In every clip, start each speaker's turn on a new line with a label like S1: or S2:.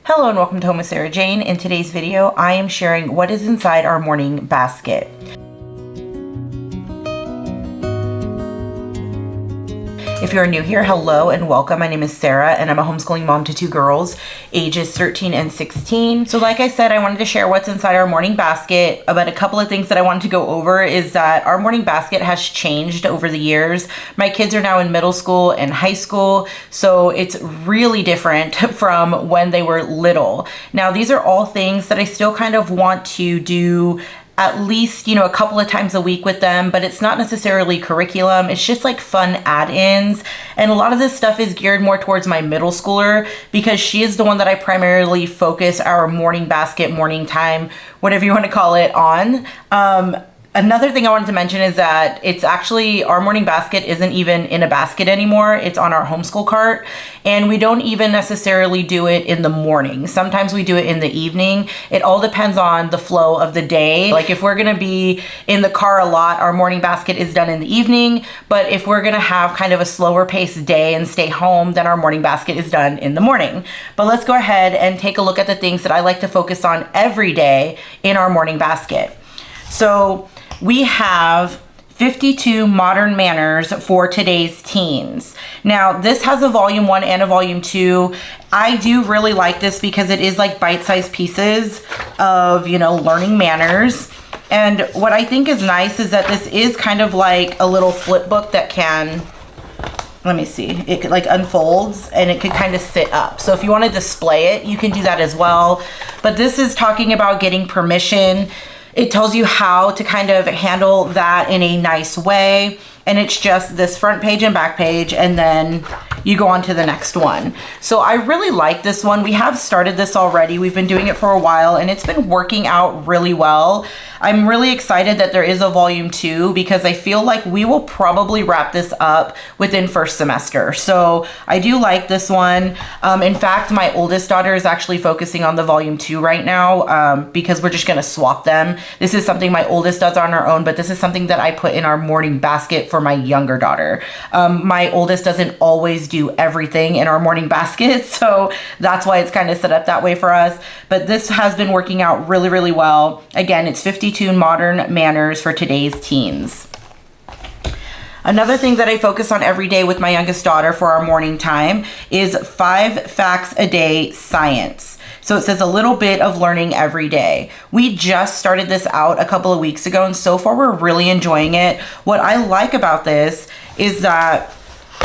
S1: Hello and welcome to Home with Sarah Jane. In today's video, I am sharing what is inside our morning basket. If you're new here, hello and welcome. My name is Sarah and I'm a homeschooling mom to two girls, ages 13 and 16. So like I said, I wanted to share what's inside our morning basket. But a couple of things that I wanted to go over is that our morning basket has changed over the years. My kids are now in middle school and high school, so it's really different from when they were little. Now, these are all things that I still kind of want to do at least, a couple of times a week with them, but it's not necessarily curriculum. It's just like fun add-ins. And a lot of this stuff is geared more towards my middle schooler because she is the one that I primarily focus our morning basket, morning time, whatever you want to call it, on. Another thing I wanted to mention is that it's actually, our morning basket isn't even in a basket anymore. It's on our homeschool cart, and we don't even necessarily do it in the morning. Sometimes we do it in the evening. It all depends on the flow of the day. Like if we're gonna be in the car a lot, our morning basket is done in the evening. But if we're gonna have kind of a slower paced day and stay home, then our morning basket is done in the morning. But let's go ahead and take a look at the things that I like to focus on every day in our morning basket. So we have 52 modern manners for today's teens. Now, this has a volume 1 and a volume 2. I do really like this because it is like bite-sized pieces of, learning manners. And what I think is nice is that this is kind of like a little flip book that can, let me see, it could like unfolds and it could kind of sit up. So if you want to display it, you can do that as well. But this is talking about getting permission. It tells you how to kind of handle that in a nice way. And it's just this front page and back page, and then you go on to the next one. So I really like this one. We have started this already. We've been doing it for a while and it's been working out really well. I'm really excited that there is a volume 2 because I feel like we will probably wrap this up within first semester. So I do like this one. In fact, my oldest daughter is actually focusing on the volume 2 right now because we're just gonna swap them. This is something my oldest does on her own, but this is something that I put in our morning basket for my younger daughter. My oldest doesn't always do everything in our morning basket, so that's why it's kind of set up that way for us. But this has been working out really, really well. Again, it's 52 modern manners for today's teens. Another thing that I focus on every day with my youngest daughter for our morning time is 5 facts a day science. So it says a little bit of learning every day. We just started this out a couple of weeks ago, and so far we're really enjoying it. What I like about this is that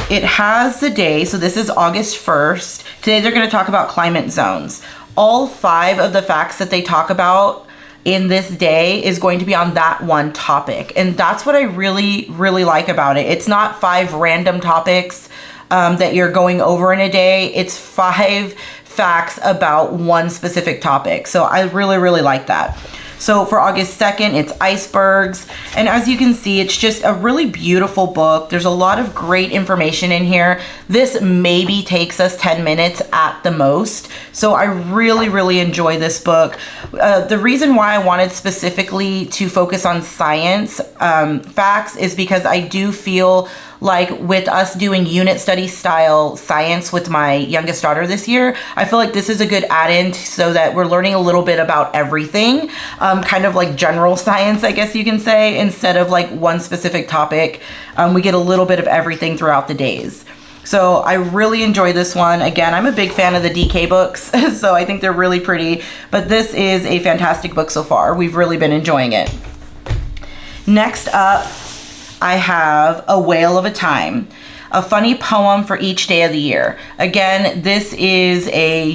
S1: it has the day, so this is August 1st. Today they're gonna talk about climate zones. All 5 of the facts that they talk about in this day is going to be on that one topic. And that's what I really, really like about it. It's not 5 random topics that you're going over in a day. It's 5 facts about one specific topic. So I really, really like that. So for August 2nd, it's icebergs. And as you can see, it's just a really beautiful book. There's a lot of great information in here. This maybe takes us 10 minutes at the most. So I really, really enjoy this book. The reason why I wanted specifically to focus on science facts is because I do feel like with us doing unit study style science with my youngest daughter this year, I feel like this is a good add-in so that we're learning a little bit about everything, kind of like general science, I guess you can say, instead of like one specific topic. We get a little bit of everything throughout the days. So I really enjoy this one. Again, I'm a big fan of the DK books, so I think they're really pretty, but this is a fantastic book so far. We've really been enjoying it. Next up, I have A Whale of a Time, a funny poem for each day of the year. Again, this is a,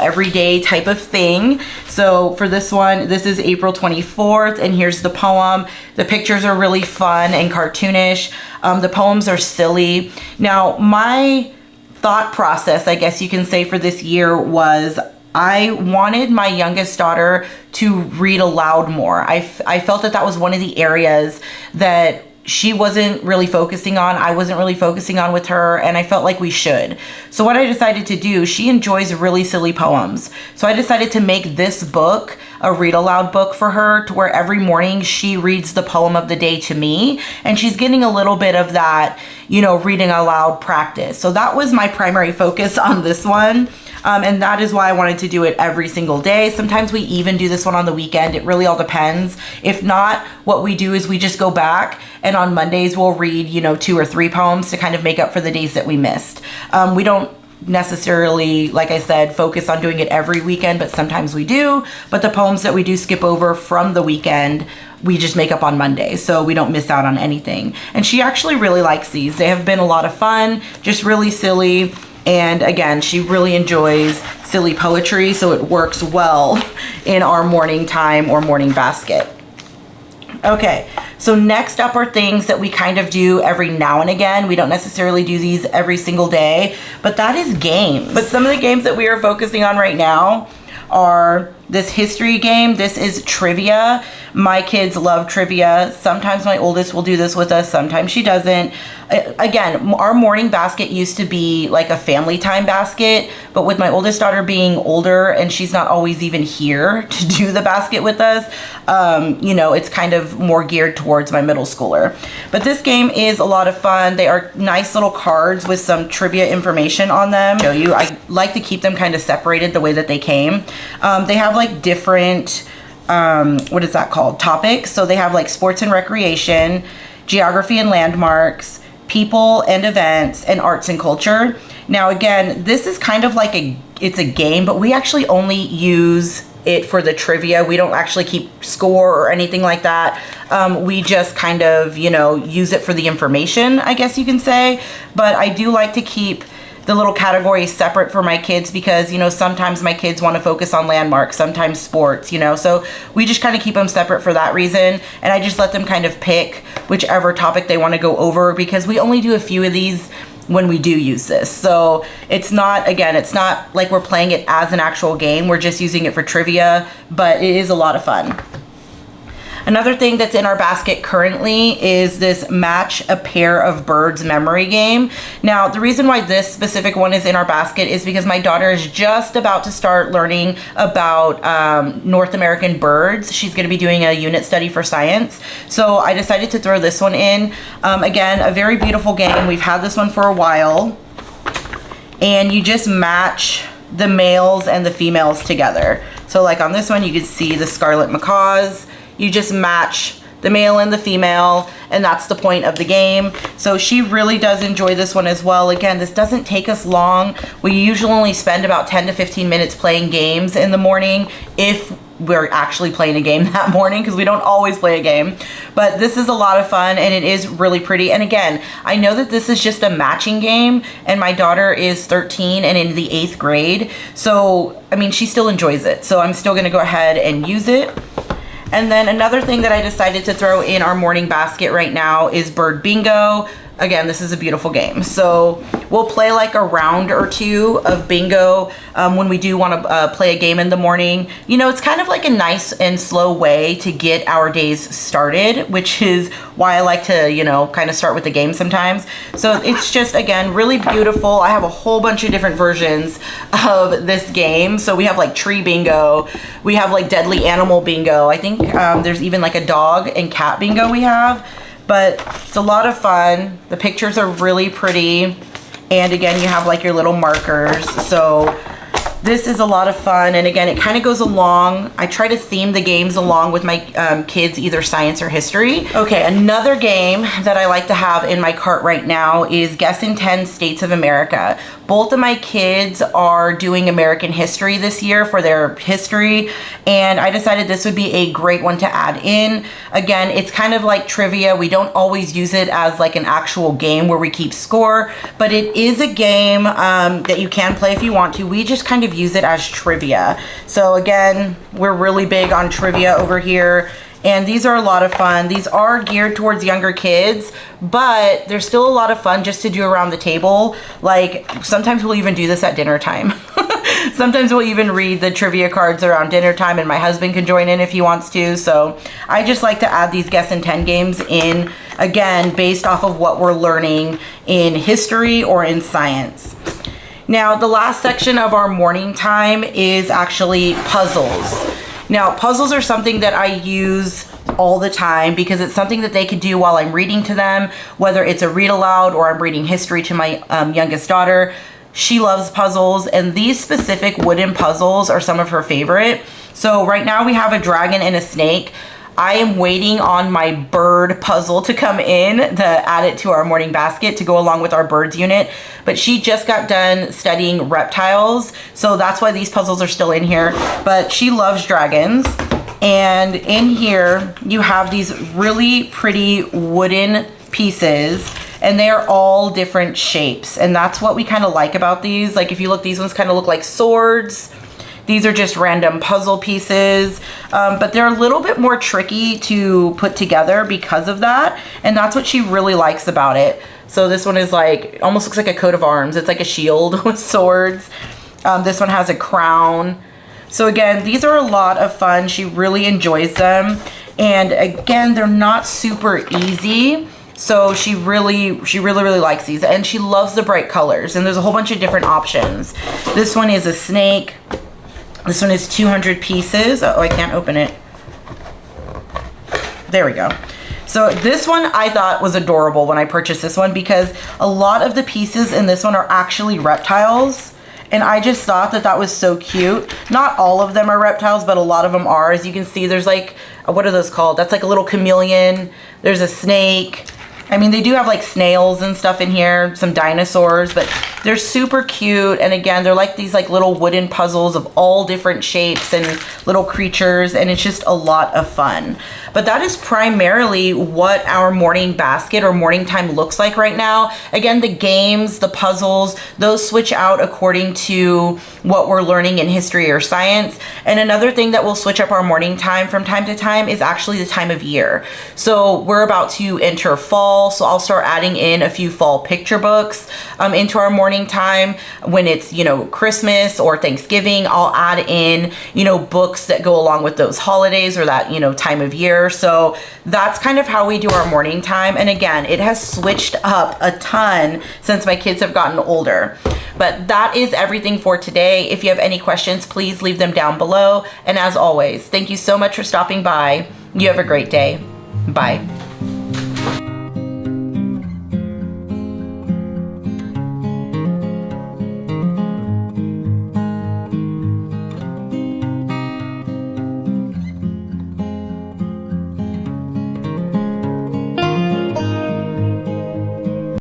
S1: everyday type of thing. So for this one, this is April 24th, and here's the poem. The pictures are really fun and cartoonish. The poems are silly. Now, my thought process, I guess you can say, for this year was I wanted my youngest daughter to read aloud more. I felt that that was one of the areas that she wasn't really focusing on, I wasn't really focusing on with her, and I felt like we should. So what I decided to do, she enjoys really silly poems. So I decided to make this book a read aloud book for her, to where every morning she reads the poem of the day to me, and she's getting a little bit of that, you know, reading aloud practice. So that was my primary focus on this one. And that is why I wanted to do it every single day. Sometimes we even do this one on the weekend. It really all depends. If not, what we do is we just go back, and on Mondays we'll read, you know, 2 or 3 poems to kind of make up for the days that we missed. We don't necessarily, like I said, focus on doing it every weekend, but sometimes we do. But the poems that we do skip over from the weekend, we just make up on Monday, so we don't miss out on anything. And she actually really likes these. They have been a lot of fun, just really silly. And again, she really enjoys silly poetry, so it works well in our morning time or morning basket. Okay, so next up are things that we kind of do every now and again. We don't necessarily do these every single day, but that is games. But some of the games that we are focusing on right now are this history game. This is trivia. My kids love trivia. Sometimes my oldest will do this with us, sometimes she doesn't. Again, our morning basket used to be like a family time basket, but with my oldest daughter being older and she's not always even here to do the basket with us, you know, it's kind of more geared towards my middle schooler. But this game is a lot of fun. They are nice little cards with some trivia information on them. Show you, I like to keep them kind of separated the way that they came. They have like different, what is that called? Topics. So they have like sports and recreation, geography and landmarks, people and events, and arts and culture. Now again, this is kind of like it's a game, but we actually only use it for the trivia. We don't actually keep score or anything like that. We just kind of, you know, use it for the information, I guess you can say. But I do like to keep the little categories separate for my kids because, you know, sometimes my kids want to focus on landmarks, sometimes sports, you know, so we just kind of keep them separate for that reason. And I just let them kind of pick whichever topic they want to go over, because we only do a few of these when we do use this. So it's not, again, it's not like we're playing it as an actual game. We're just using it for trivia, but it is a lot of fun. Another thing that's in our basket currently is this Match a Pair of Birds memory game. Now, the reason why this specific one is in our basket is because my daughter is just about to start learning about North American birds. She's going to be doing a unit study for science. So I decided to throw this one in. Again, a very beautiful game. We've had this one for a while. And you just match the males and the females together. So like on this one, you can see the scarlet macaws. You just match the male and the female, and that's the point of the game. So she really does enjoy this one as well. Again, this doesn't take us long. We usually only spend about 10 to 15 minutes playing games in the morning if we're actually playing a game that morning, because we don't always play a game. But this is a lot of fun, and it is really pretty. And again, I know that this is just a matching game, and my daughter is 13 and in the 8th grade. So, I mean, she still enjoys it. So I'm still gonna go ahead and use it. And then another thing that I decided to throw in our morning basket right now is Bird Bingo. Again, this is a beautiful game. So we'll play like a round or two of bingo when we do want to play a game in the morning. You know, it's kind of like a nice and slow way to get our days started, which is why I like to, you know, kind of start with the game sometimes. So it's just, again, really beautiful. I have a whole bunch of different versions of this game. So we have like tree bingo. We have like deadly animal bingo. I think there's even like a dog and cat bingo we have. But it's a lot of fun. The pictures are really pretty. And again, you have like your little markers. So this is a lot of fun. And again, it kind of goes along. I try to theme the games along with my kids, either science or history. Okay, another game that I like to have in my cart right now is Guess in 10 States of America. Both of my kids are doing American history this year for their history, and I decided this would be a great one to add in. Again, it's kind of like trivia. We don't always use it as like an actual game where we keep score, but it is a game that you can play if you want to. We just kind of use it as trivia. So again, we're really big on trivia over here. And these are a lot of fun. These are geared towards younger kids, but they're still a lot of fun just to do around the table. Like sometimes we'll even do this at dinner time. Sometimes we'll even read the trivia cards around dinner time, and my husband can join in if he wants to. So I just like to add these guess and 10 games in, again, based off of what we're learning in history or in science. Now, the last section of our morning time is actually puzzles. Now, puzzles are something that I use all the time because it's something that they could do while I'm reading to them, whether it's a read aloud or I'm reading history to my youngest daughter. She loves puzzles, and these specific wooden puzzles are some of her favorite. So right now we have a dragon and a snake. I am waiting on my bird puzzle to come in to add it to our morning basket to go along with our birds unit. But she just got done studying reptiles, so that's why these puzzles are still in here. But she loves dragons. And in here, you have these really pretty wooden pieces, and they're all different shapes. And that's what we kind of like about these. Like if you look, these ones kind of look like swords. These are just random puzzle pieces, but they're a little bit more tricky to put together because of that. And that's what she really likes about it. So this one is like, almost looks like a coat of arms. It's like a shield with swords. This one has a crown. So again, these are a lot of fun. She really enjoys them. And again, they're not super easy. So she really likes these, and she loves the bright colors, and there's a whole bunch of different options. This one is a snake. This one is 200 pieces. Oh, I can't open it. There we go. So this one I thought was adorable when I purchased this one because a lot of the pieces in this one are actually reptiles. And I just thought that that was so cute. Not all of them are reptiles, but a lot of them are. As you can see, there's like, what are those called? That's like a little chameleon. There's a snake. I mean, they do have like snails and stuff in here, some dinosaurs, but they're super cute. And again, they're like these like little wooden puzzles of all different shapes and little creatures, and it's just a lot of fun. But that is primarily what our morning basket or morning time looks like right now. Again, the games, the puzzles, those switch out according to what we're learning in history or science. And another thing that will switch up our morning time from time to time is actually the time of year. So we're about to enter fall, so I'll start adding in a few fall picture books into our morning time. When it's, you know, Christmas or Thanksgiving, I'll add in, you know, books that go along with those holidays or that, you know, time of year. So that's kind of how we do our morning time. And again, it has switched up a ton since my kids have gotten older. But that is everything for today. If you have any questions, please leave them down below. And as always, thank you so much for stopping by. You have a great day. Bye.